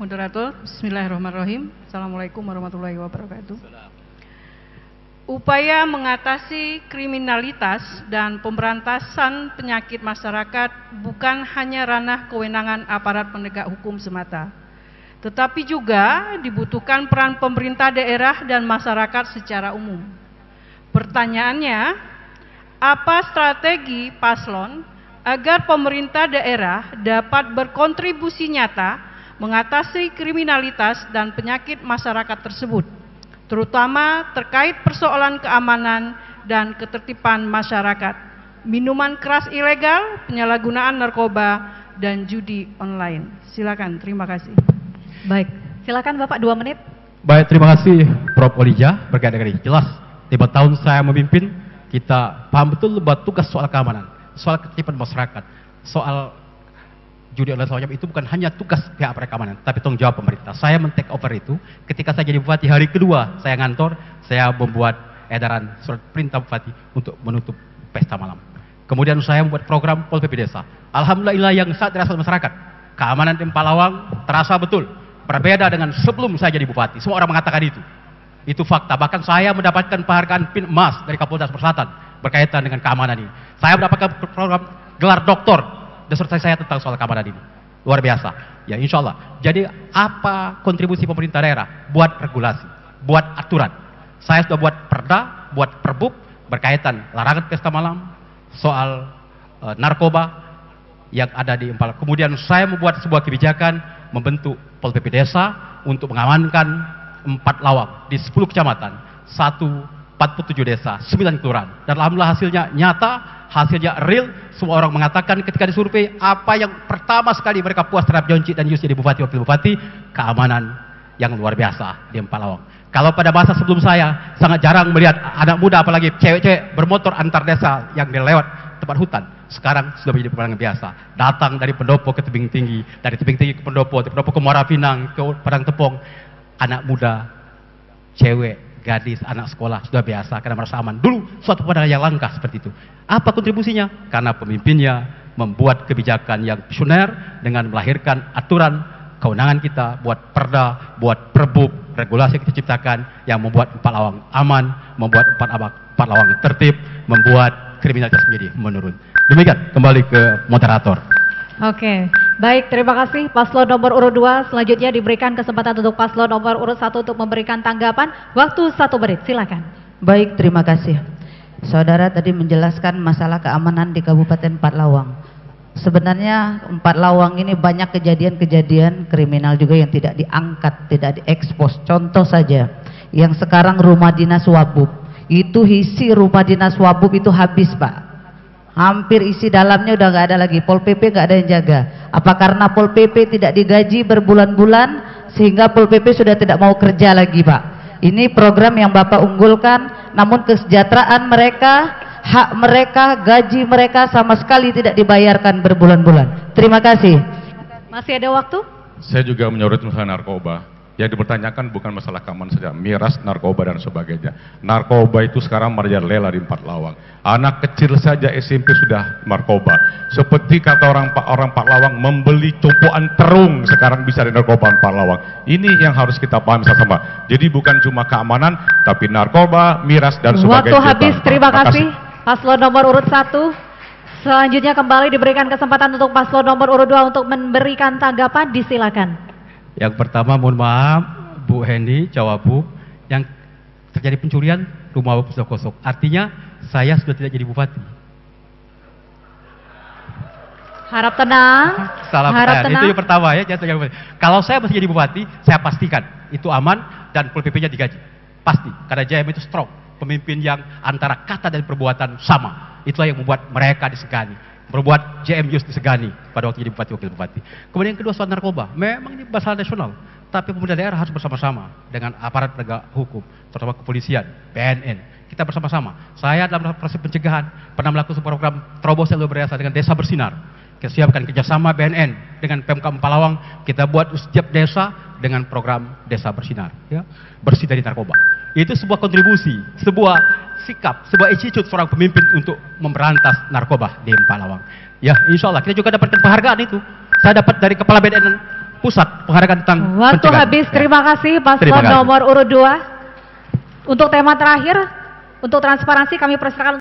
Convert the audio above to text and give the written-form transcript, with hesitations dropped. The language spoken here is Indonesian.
Moderator, Bismillahirrahmanirrahim. Assalamualaikum warahmatullahi wabarakatuh. Upaya mengatasi kriminalitas dan pemberantasan penyakit masyarakat bukan hanya ranah kewenangan aparat penegak hukum semata, tetapi juga dibutuhkan peran pemerintah daerah dan masyarakat secara umum. Pertanyaannya, apa strategi paslon agar pemerintah daerah dapat berkontribusi nyata mengatasi kriminalitas dan penyakit masyarakat tersebut, terutama terkait persoalan keamanan dan ketertiban masyarakat, minuman keras ilegal, penyalahgunaan narkoba, dan judi online. Silakan, terima kasih. Baik, silakan Bapak 2 menit. Baik, terima kasih Prof. Olija. Berkait dengan ini, jelas 5 tahun saya memimpin, kita paham betul bahwa tugas soal keamanan, soal ketertiban masyarakat, soal judi online semacam itu bukan hanya tugas pihak keamanan, tapi tanggung jawab pemerintah. Saya men-take over itu ketika saya jadi bupati. Hari kedua saya ngantor, saya membuat edaran surat perintah bupati untuk menutup pesta malam. Kemudian saya membuat program Pol PP Desa. Alhamdulillah yang sangat dirasakan masyarakat. Keamanan di Empalawang terasa betul, berbeda dengan sebelum saya jadi bupati. Semua orang mengatakan itu. Itu fakta. Bahkan saya mendapatkan penghargaan PIN emas dari Kapolda Sumatera Selatan berkaitan dengan keamanan ini. Saya mendapatkan program gelar doktor disertai saya tentang soal keamanan ini. Luar biasa. Ya, insya Allah. Jadi apa kontribusi pemerintah daerah? Buat regulasi, buat aturan. Saya sudah buat perda, buat perbub berkaitan larangan pesta malam, soal narkoba yang ada di Empal. Kemudian saya membuat sebuah kebijakan membentuk Pol PP Desa untuk mengamankan 4 lawang di 10 kecamatan, 47 desa, 9 kelurahan. Dan alhamdulillah hasilnya nyata, hasilnya real. Semua orang mengatakan ketika disurvei, apa yang pertama sekali mereka puas terhadap Jonci dan Yus jadi bupati wakil bupati, keamanan yang luar biasa di Empalawang. Kalau pada masa sebelum saya sangat jarang melihat anak muda apalagi cewek-cewek bermotor antar desa yang dilewat tempat hutan. Sekarang sudah menjadi pemandangan biasa. Datang dari Pendopo ke Tebing Tinggi, dari Tebing Tinggi ke Pendopo, dari Pendopo ke Muara Pinang, ke Padang Tepong. Anak muda, cewek, gadis, anak sekolah sudah biasa karena merasa aman. Dulu suatu pandangan yang langka seperti itu. Apa kontribusinya? Karena pemimpinnya membuat kebijakan yang visioner dengan melahirkan aturan, kewenangan kita buat perda, buat perbub, regulasi yang kita ciptakan yang membuat Empalawang aman, membuat Empalawang tertib, membuat kriminalitas menjadi menurun. Demikian, kembali ke moderator. Oke, baik, terima kasih paslon nomor urut 2. Selanjutnya diberikan kesempatan untuk paslon nomor urut 1 untuk memberikan tanggapan. Waktu 1 menit, silakan. Baik, terima kasih. Saudara tadi menjelaskan masalah keamanan di Kabupaten Empalawang. Sebenarnya Empalawang ini banyak kejadian-kejadian kriminal juga yang tidak diangkat, tidak diekspos. Contoh saja, yang sekarang rumah dinas Wabub. Itu isi rumah dinas Wabub itu habis, Pak. Hampir isi dalamnya udah nggak ada lagi. Pol PP nggak ada yang jaga. Apa karena Pol PP tidak digaji berbulan-bulan sehingga Pol PP sudah tidak mau kerja lagi, Pak? Ini program yang Bapak unggulkan, namun kesejahteraan mereka, hak mereka, gaji mereka sama sekali tidak dibayarkan berbulan-bulan. Terima kasih. Masih ada waktu? Saya juga menyoroti masalah narkoba. Yang dipertanyakan bukan masalah keamanan saja, miras, narkoba dan sebagainya. Narkoba itu sekarang merajalela di Empalawang. Anak kecil saja SMP sudah narkoba. Seperti kata orang Empalawang, membeli tumpuan terung sekarang bisa di narkoba Empalawang. Ini yang harus kita pahami sama-sama. Jadi bukan cuma keamanan, tapi narkoba, miras dan sebagainya. Waktu habis, terima kasih. Paslon nomor urut 1. Selanjutnya kembali diberikan kesempatan untuk paslon nomor urut 2 untuk memberikan tanggapan, disilakan. Yang pertama, mohon maaf Bu Hendy, Cawabu, yang terjadi pencurian rumah Wabub sudah kosong. Artinya saya sudah tidak jadi bupati. Harap tenang. Salah Harap pertanyaan. tenang. Itu yang pertama ya. Kalau saya masih jadi bupati, saya pastikan itu aman dan Pol PP-nya digaji. Pasti. Karena JM itu strong. Pemimpin yang antara kata dan perbuatan sama. Itulah yang membuat mereka disegani. Berbuat JM Yus disegani pada waktu jadi bupati, wakil bupati. Kemudian yang kedua soal narkoba. Memang ini masalah nasional. Tapi pemerintah daerah harus bersama-sama dengan aparat penegak hukum, terutama kepolisian, BNN. Kita bersama-sama. Saya dalam proses pencegahan pernah melakukan program terobosan luar biasa dengan Desa Bersinar. Kita siapkan kerjasama BNN dengan Pemkab Empalawang. Kita buat setiap desa dengan program Desa Bersinar, ya, bersih dari narkoba. Itu sebuah kontribusi, sebuah sikap, sebuah attitude seorang pemimpin untuk memberantas narkoba di Empalawang. Ya, insya Allah kita juga dapatkan penghargaan itu. Saya dapat dari Kepala BNN pusat penghargaan tentang Waktu pencegahan. habis. Ya. Terima kasih Terima paslon kasih. nomor urut 2. Untuk tema terakhir, untuk transparansi kami persilakan